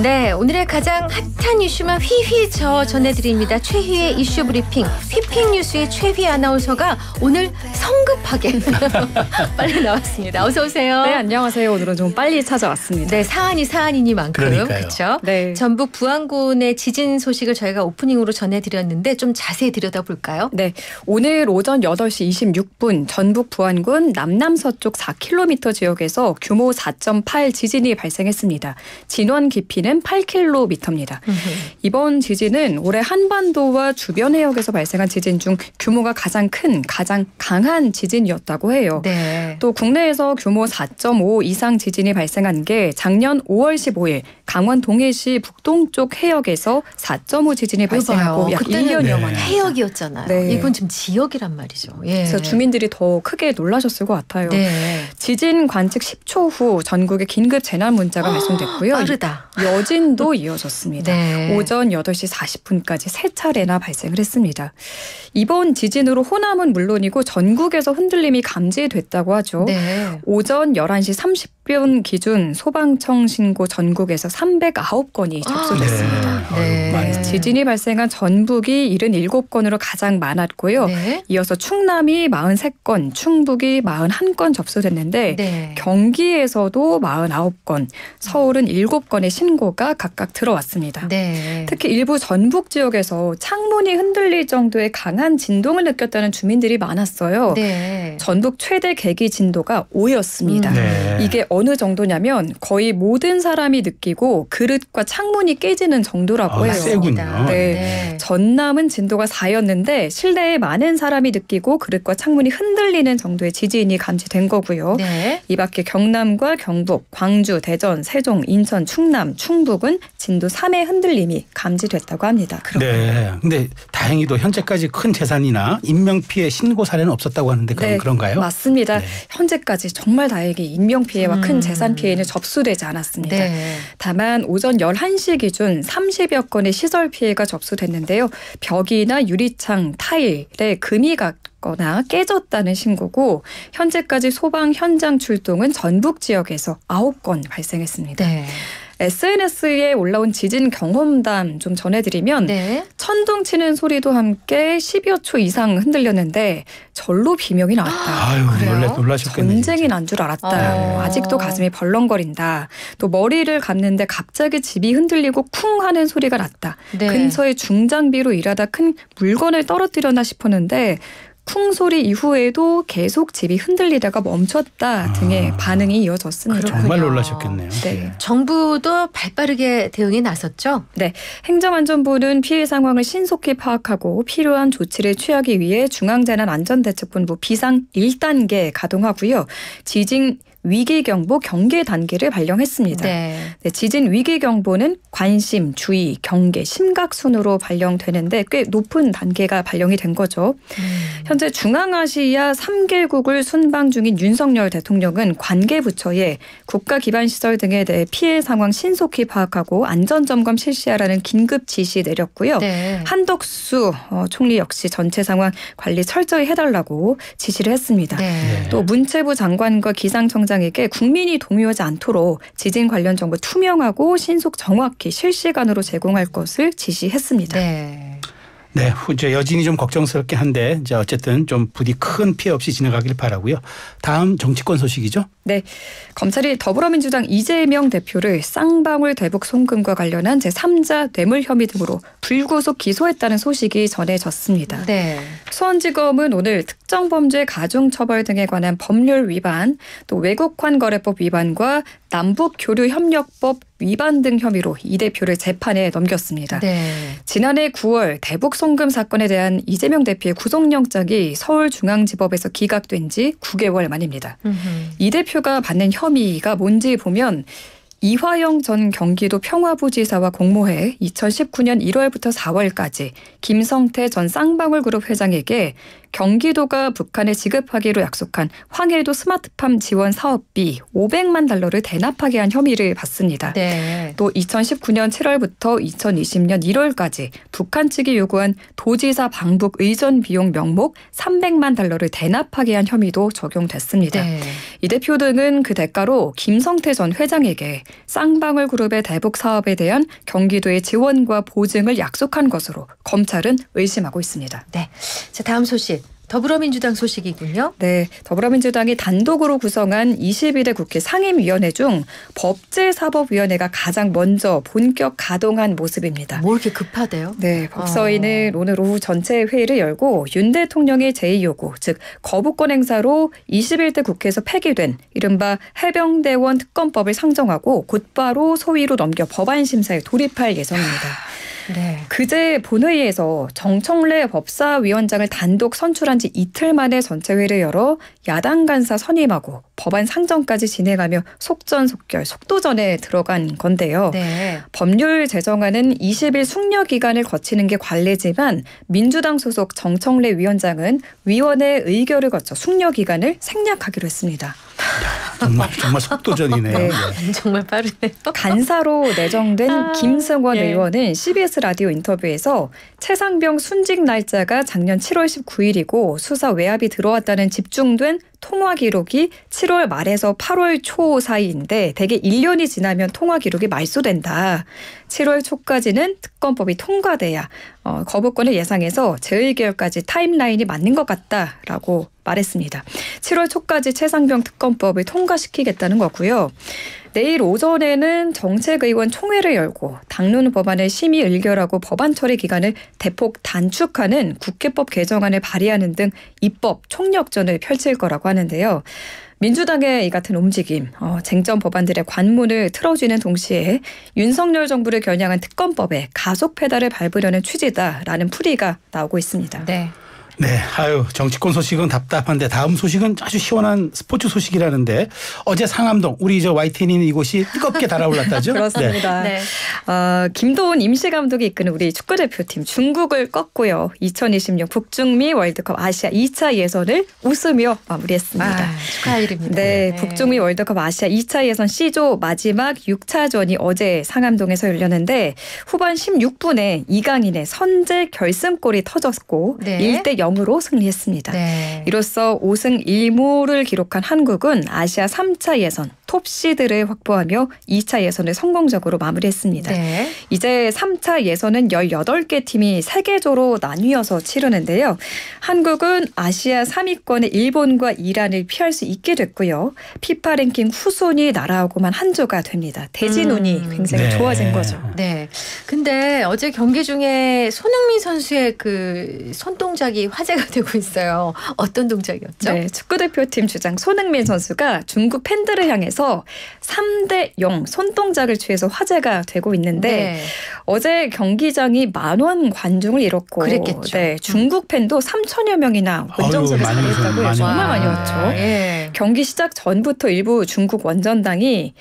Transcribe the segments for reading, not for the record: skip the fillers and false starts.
네, 오늘의 가장 핫한 이슈만 휘휘 전해드립니다. 최희의 이슈 브리핑, 휘핑 뉴스의 최희 아나운서가 오늘 성급하게 빨리 나왔습니다. 어서 오세요. 네, 안녕하세요. 오늘은 좀 빨리 찾아왔습니다. 네, 사안이 사안이니만큼 그렇죠. 네. 전북 부안군의 지진 소식을 저희가 오프닝으로 전해드렸는데 좀 자세히 들여다볼까요? 네, 오늘 오전 8시 26분 전북 부안군 남남서쪽 4km 지역에서 규모 4.8 지진이 발생했습니다. 진원 깊이는 8km입니다. 이번 지진은 올해 한반도와 주변 해역에서 발생한 지진 중 규모가 가장 큰, 가장 강한 지진이었다고 해요. 네. 또 국내에서 규모 4.5 이상 지진이 발생한 게 작년 5월 15일 강원 동해시 북동쪽 해역에서 4.5 지진이 발생하고 약 1년여 만에 해역이었잖아요. 네. 이건 지금 지역이란 말이죠. 예. 그래서 주민들이 더 크게 놀라셨을 것 같아요. 네. 지진 관측 10초 후 전국에 긴급 재난 문자가 발송됐고요. 빠르다. 여진도 이어졌습니다. 네. 오전 8시 40분까지 3차례나 발생을 했습니다. 이번 지진으로 호남은 물론이고 전국에서 흔들림이 감지됐다고 하죠. 네. 오전 11시 30분 기준 소방청 신고 전국에서 309건이 접수됐습니다. 네. 지진이 발생한 전북이 77건으로 가장 많았고요. 네. 이어서 충남이 43건, 충북이 41건 접수됐는데 네. 경기에서도 49건, 서울은 7건의 신고가 각각 들어왔습니다. 네. 특히 일부 전북 지역에서 창문이 흔들릴 정도의 강한 진동을 느꼈다는 주민들이 많았어요. 네. 전북 최대 계기 진도가 5였습니다. 네. 이게 어느 정도냐면 거의 모든 사람이 느끼고 그릇과 창문이 깨지는 정도라고 해요. 세군요. 네. 전남은 진도가 4였는데 실내에 많은 사람이 느끼고 그릇과 창문이 흔들리는 정도의 지진이 감지된 거고요. 네. 이 밖에 경남과 경북, 광주, 대전, 세종, 인천, 충남, 충북은 진도 3의 흔들림이 감지됐다고 합니다. 네. 근데 다행히도 현재까지 큰 재산이나 인명피해 신고 사례는 없었다고 하는데 네, 그런가요? 맞습니다. 네. 현재까지 정말 다행히 인명피해와 큰 재산 피해는 접수되지 않았습니다. 네. 다만 오전 11시 기준 30여 건의 시설 피해가 접수됐는데요. 벽이나 유리창, 타일에 금이 거나 깨졌다는 신고고 현재까지 소방 현장 출동은 전북 지역에서 9건 발생했습니다. 네. SNS에 올라온 지진 경험담 좀 전해드리면 네. 천둥 치는 소리도 함께 10여 초 이상 흔들렸는데 절로 비명이 나왔다. 아유, 그래요? 놀라셨겠네요. 전쟁이 난 줄 알았다. 아직도 가슴이 벌렁거린다. 또 머리를 감는데 갑자기 집이 흔들리고 쿵 하는 소리가 났다. 네. 근처에 중장비로 일하다 큰 물건을 떨어뜨렸나 싶었는데 쿵 소리 이후에도 계속 집이 흔들리다가 멈췄다 등의 반응이 이어졌습니다. 정말 놀라셨겠네요. 네. 정부도 발빠르게 대응에 나섰죠? 네, 행정안전부는 피해 상황을 신속히 파악하고 필요한 조치를 취하기 위해 중앙재난안전대책본부 비상 1단계 가동하고요. 지진 위기경보 경계 단계를 발령했습니다. 네. 네, 지진 위기경보는 관심, 주의, 경계, 심각 순으로 발령되는데 꽤 높은 단계가 발령이 된 거죠. 현재 중앙아시아 3개국을 순방 중인 윤석열 대통령은 관계부처에 국가기반시설 등에 대해 피해 상황 신속히 파악하고 안전점검 실시하라는 긴급 지시 내렸고요. 네. 한덕수 총리 역시 전체 상황 관리 철저히 해달라고 지시를 했습니다. 네. 또 문체부 장관과 기상청장에게 국민이 동요하지 않도록 지진 관련 정보 투명하고 신속 정확히 실시간으로 제공할 것을 지시했습니다. 네. 네, 이제 여진이 좀 걱정스럽긴 한데 이제 어쨌든 좀 부디 큰 피해 없이 지나가길 바라고요. 다음 정치권 소식이죠? 네, 검찰이 더불어민주당 이재명 대표를 쌍방울 대북 송금과 관련한 제3자 뇌물 혐의 등으로 불구속 기소했다는 소식이 전해졌습니다. 네. 수원지검은 오늘 특정범죄 가중처벌 등에 관한 법률 위반, 또 외국환거래법 위반과 남북교류협력법 위반 등 혐의로 이 대표를 재판에 넘겼습니다. 네. 지난해 9월 대북 송금 사건에 대한 이재명 대표의 구속영장이 서울중앙지법에서 기각된 지 9개월 만입니다. 이 대표가 받는 혐의가 뭔지 보면 이화영 전 경기도 평화부지사와 공모해 2019년 1월부터 4월까지 김성태 전 쌍방울그룹 회장에게 경기도가 북한에 지급하기로 약속한 황해도 스마트팜 지원 사업비 500만 달러를 대납하게 한 혐의를 받습니다. 네. 또 2019년 7월부터 2020년 1월까지 북한 측이 요구한 도지사 방북 의전 비용 명목 300만 달러를 대납하게 한 혐의도 적용됐습니다. 네. 이 대표 등은 그 대가로 김성태 전 회장에게 쌍방울 그룹의 대북 사업에 대한 경기도의 지원과 보증을 약속한 것으로 검찰은 의심하고 있습니다. 네. 자, 다음 소식. 더불어민주당 소식이군요. 네, 더불어민주당이 단독으로 구성한 21대 국회 상임위원회 중 법제사법위원회가 가장 먼저 본격 가동한 모습입니다. 뭐 이렇게 급하대요? 네, 법사위는 오늘 오후 전체 회의를 열고 윤 대통령의 제2요구, 즉 거부권 행사로 21대 국회에서 폐기된 이른바 해병대원 특검법을 상정하고 곧바로 소위로 넘겨 법안 심사에 돌입할 예정입니다. 네. 그제 본회의에서 정청래 법사위원장을 단독 선출한 지 이틀 만에 전체 회의를 열어 야당 간사 선임하고 법안 상정까지 진행하며 속전속결, 속도전에 들어간 건데요. 네. 법률 제정안은 20일 숙려 기간을 거치는 게 관례지만 민주당 소속 정청래 위원장은 위원회 의결을 거쳐 숙려 기간을 생략하기로 했습니다. 정말 속도전이네요. 네. 정말 빠르네요. 간사로 내정된 김승원 예. 의원은 CBS 라디오 인터뷰에서 최상병 순직 날짜가 작년 7월 19일이고 수사 외압이 들어왔다는 집중된 통화 기록이 7월 말에서 8월 초 사이인데 대개 1년이 지나면 통화 기록이 말소된다. 7월 초까지는 특검법이 통과돼야 거부권을 예상해서 재의결까지 타임라인이 맞는 것 같다라고 말했습니다. 7월 초까지 최상병 특검법을 통과시키겠다는 거고요. 내일 오전에는 정책의원 총회를 열고 당론 법안을 심의 의결하고 법안 처리 기간을 대폭 단축하는 국회법 개정안을 발의하는 등 입법 총력전을 펼칠 거라고 하는데요. 민주당의 이 같은 움직임, 쟁점 법안들의 관문을 틀어주는 동시에 윤석열 정부를 겨냥한 특검법에 가속 페달을 밟으려는 취지다라는 풀이가 나오고 있습니다. 네. 네, 정치권 소식은 답답한데 다음 소식은 아주 시원한 스포츠 소식이라는데 어제 상암동 우리 YTN인 이곳이 뜨겁게 달아올랐다죠? 그렇습니다. 네. 김도훈 임시감독이 이끄는 우리 축구대표팀 중국을 꺾고요. 2026 북중미 월드컵 아시아 2차 예선을 웃으며 마무리했습니다. 축하드립니다. 네, 북중미 월드컵 아시아 2차 예선 C조 마지막 6차전이 어제 상암동에서 열렸는데 후반 16분에 이강인의 선제 결승골이 터졌고 네. 1대0으로 승리했습니다. 네. 이로써 5승 1무를 기록한 한국은 아시아 3차 예선 톱시드를 확보하며 2차 예선을 성공적으로 마무리했습니다. 네. 이제 3차 예선은 18개 팀이 3개조로 나뉘어서 치르는데요. 한국은 아시아 3위권의 일본과 이란을 피할 수 있게 됐고요. 피파 랭킹 후순위 나라하고만 한 조가 됩니다. 대진운이 굉장히 네. 좋아진 거죠. 네. 근데 어제 경기 중에 손흥민 선수의 그 손동작이 화제가 되고 있어요. 어떤 동작이었죠? 네, 축구대표팀 주장 손흥민 선수가 중국 팬들을 향해서 3대0 손동작을 취해서 화제가 되고 있는데 네. 어제 경기장이 10,000원 관중을 잃었고 그랬겠죠. 네, 중국 팬도 3,000여 명이나 원정석에 많이 참여했다고요. 많이 정말 많이 와, 왔죠. 예. 경기 시작 전부터 일부 중국 원정단이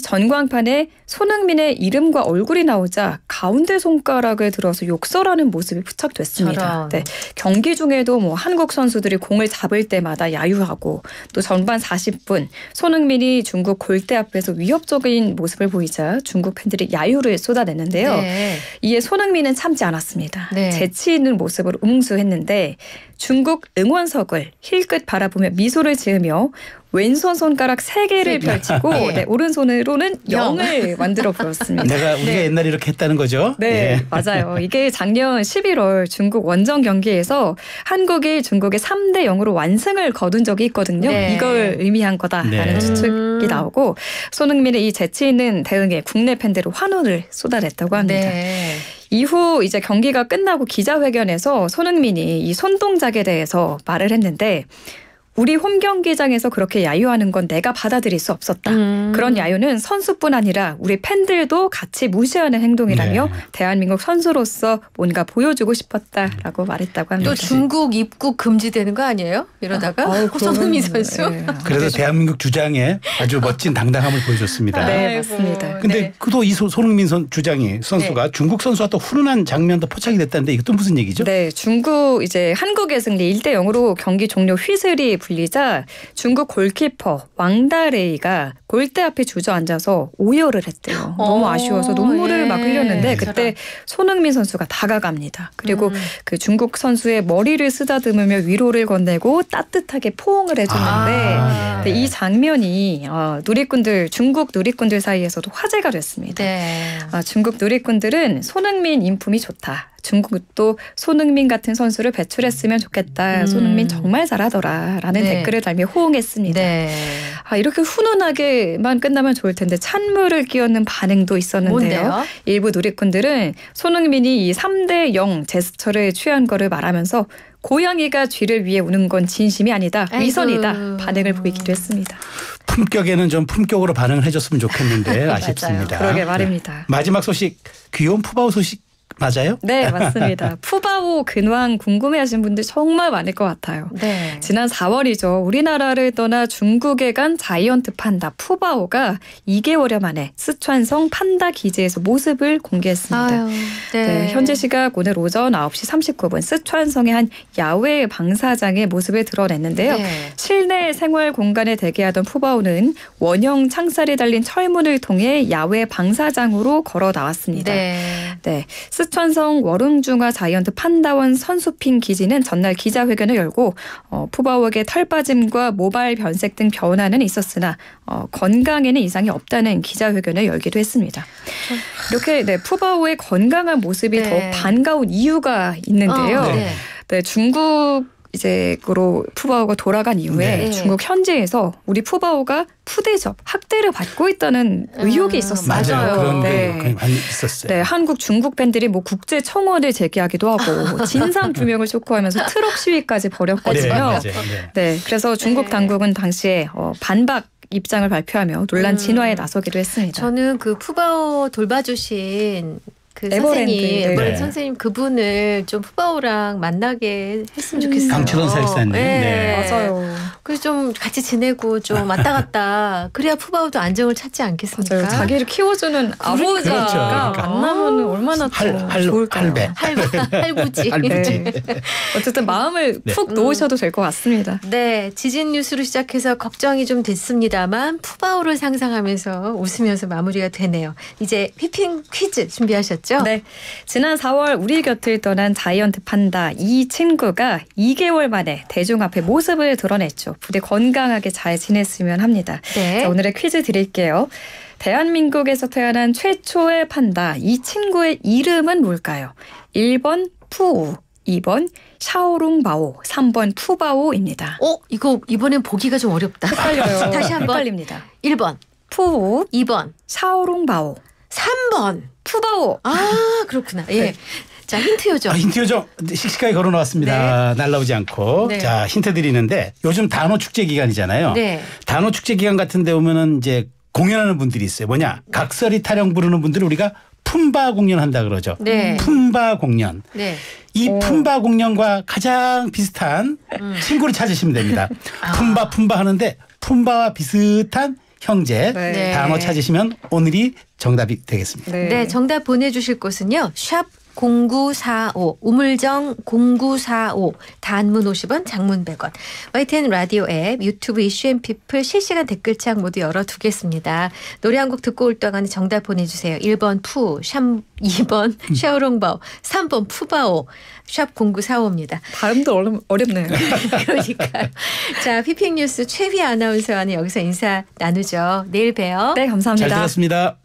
전광판에 손흥민의 이름과 얼굴이 나오자 가운데 손가락을 들어서 욕설하는 모습이 포착됐습니다. 저런. 네, 경기 중에도 한국 선수들이 공을 잡을 때마다 야유하고 또 전반 40분 손흥민이 중국 골대 앞에서 위협적인 모습을 보이자 중국 팬들이 야유를 쏟아냈는데요. 네. 이에 손흥민은 참지 않았습니다. 네. 재치 있는 모습으로 응수했는데 중국 응원석을 힐끗 바라보며 미소를 지으며 왼손 손가락 3개를 펼치고 네. 오른손으로는 0을 만들어 보였습니다. 우리가 옛날에 이렇게 했다는 거죠? 네, 예. 맞아요. 이게 작년 11월 중국 원정 경기에서 한국이 중국에 3대0으로 완승을 거둔 적이 있거든요. 네. 이걸 의미한 거다라는 네. 추측이 나오고 손흥민의 이 재치 있는 대응에 국내 팬들은 환호를 쏟아냈다고 합니다. 네. 이후 이제 경기가 끝나고 기자회견에서 손흥민이 이 손동작에 대해서 말을 했는데 우리 홈 경기장에서 그렇게 야유하는 건 내가 받아들일 수 없었다. 그런 야유는 선수뿐 아니라 우리 팬들도 같이 무시하는 행동이라며 네. 대한민국 선수로서 뭔가 보여주고 싶었다라고 말했다고 합니다. 또 중국 입국 금지되는 거 아니에요? 이러다가 손흥민 선수. 네. 그래서 대한민국 주장에 아주 멋진 당당함을 보여줬습니다. 네, 맞습니다. 근데 네. 그도 이 손흥민 선수가 중국 선수와 또 훈훈한 장면도 포착이 됐다는데 이것도 무슨 얘기죠? 네, 중국 이제 한국의 승리 1대0으로 경기 종료 휘슬이 불리자 중국 골키퍼 왕다레이가 골대 앞에 주저앉아서 오열을 했대요. 너무 아쉬워서 눈물을 막 흘렸는데 그때 손흥민 선수가 다가갑니다. 그리고 그 중국 선수의 머리를 쓰다듬으며 위로를 건네고 따뜻하게 포옹을 해줬는데 네. 이 장면이 중국 누리꾼들 사이에서도 화제가 됐습니다. 네. 중국 누리꾼들은 손흥민 인품이 좋다. 중국도 손흥민 같은 선수를 배출했으면 좋겠다. 손흥민 정말 잘하더라라는 네. 댓글을 달며 호응했습니다. 네. 이렇게 훈훈하게만 끝나면 좋을 텐데 찬물을 끼얹는 반응도 있었는데요. 뭔데요? 일부 누리꾼들은 손흥민이 이 3대0 제스처를 취한 거를 말하면서 고양이가 쥐를 위해 우는 건 진심이 아니다. 아이고. 위선이다. 반응을 보이기도 했습니다. 품격에는 좀 품격으로 반응을 해줬으면 좋겠는데 아쉽습니다. 그러게 말입니다. 마지막 소식 귀여운 푸바오 소식 맞아요? 네, 맞습니다. 푸바오 근황 궁금해하시는 분들 정말 많을 것 같아요. 네. 지난 4월이죠. 우리나라를 떠나 중국에 간 자이언트 판다 푸바오가 2개월여 만에 스촨성 판다 기지에서 모습을 공개했습니다. 아유, 네, 현재 시각 오늘 오전 9시 39분 스촨성의 한 야외 방사장의 모습을 드러냈는데요. 네. 실내 생활 공간에 대기하던 푸바오는 원형 창살이 달린 철문을 통해 야외 방사장으로 걸어 나왔습니다. 네. 스촨성 워룽중화 자이언트 판다원 선수핑 기지는 전날 기자회견을 열고 푸바오에게 털 빠짐과 모발 변색 등 변화는 있었으나 건강에는 이상이 없다는 기자회견을 열기도 했습니다. 이렇게 푸바오의 건강한 모습이 네. 더 반가운 이유가 있는데요. 네. 중국 이제로 푸바오가 돌아간 이후에 네. 중국 현지에서 우리 푸바오가 푸대접 학대를 받고 있다는 의혹이 있었어요. 맞아요. 그런 네. 게 많이 있었어요. 네, 한국 중국 팬들이 국제 청원을 제기하기도 하고 진상 규명을 촉구하면서 트럭 시위까지 벌였거든요. 네, 맞아요. 네, 그래서 중국 네. 당국은 당시에 반박 입장을 발표하며 논란 진화에 나서기도 했습니다. 저는 그 푸바오 돌봐주신 그 에버랜드. 선생님, 네. 선생님 그분을 좀 푸바오랑 만나게 했으면 좋겠어요. 강철원 사육사님. 네. 맞아요. 그래서 좀 같이 지내고 좀 왔다 갔다 그래야 푸바오도 안정을 찾지 않겠습니까? 맞아요. 자기를 키워주는 아버지가 그렇죠. 그러니까. 만나면 얼마나 좋을까요? 할부지. 할부지. 네. 어쨌든 마음을 네. 푹 놓으셔도 될 것 같습니다. 네, 지진 뉴스로 시작해서 걱정이 좀 됐습니다만 푸바오를 상상하면서 웃으면서 마무리가 되네요. 이제 휘핑 퀴즈 준비하셨죠? 네, 지난 4월 우리 곁을 떠난 자이언트 판다 이 친구가 2개월 만에 대중 앞에 모습을 드러냈죠. 부디 건강하게 잘 지냈으면 합니다. 네. 자, 오늘의 퀴즈 드릴게요. 대한민국에서 태어난 최초의 판다 이 친구의 이름은 뭘까요? 1번 푸우, 2번 샤오롱바오, 3번 푸바오입니다. 이거 이번엔 보기가 좀 어렵다. 헷갈려요. 다시 한번. 헷갈립니다. 1번, 푸우, 2번, 샤오롱바오, 3번. 푸바오. 그렇구나. 예. 자, 힌트 요정. 힌트 요정 씩씩하게 걸어놓았습니다. 날라오지 않고. 네. 자, 힌트 드리는데 요즘 단어 축제 기간이잖아요. 네. 단어 축제 기간 같은 데 오면은 이제 공연하는 분들이 있어요. 뭐냐? 각설이 타령 부르는 분들을 우리가 품바 공연한다 그러죠. 네. 품바 공연. 네. 이 품바 공연과 가장 비슷한 친구를 찾으시면 됩니다. 품바 하는데 품바와 비슷한 형제 네. 단어 찾으시면 오늘이 정답이 되겠습니다. 네, 정답 보내주실 곳은요. 샵 0945 우물정 0945 단문 50원 장문 100원 YTN 라디오 앱 유튜브 이슈앤피플 실시간 댓글창 모두 열어두겠습니다. 노래 한 곡 듣고 올 동안에 정답 보내주세요. 1번 푸, 2번 샤오롱바오, 3번 푸바오 샵 0945입니다. 발음도 어렵네요. 그러니까요. 자, 피핑 뉴스 최휘 아나운서와는 여기서 인사 나누죠. 내일 봬요. 네, 감사합니다. 잘 들었습니다.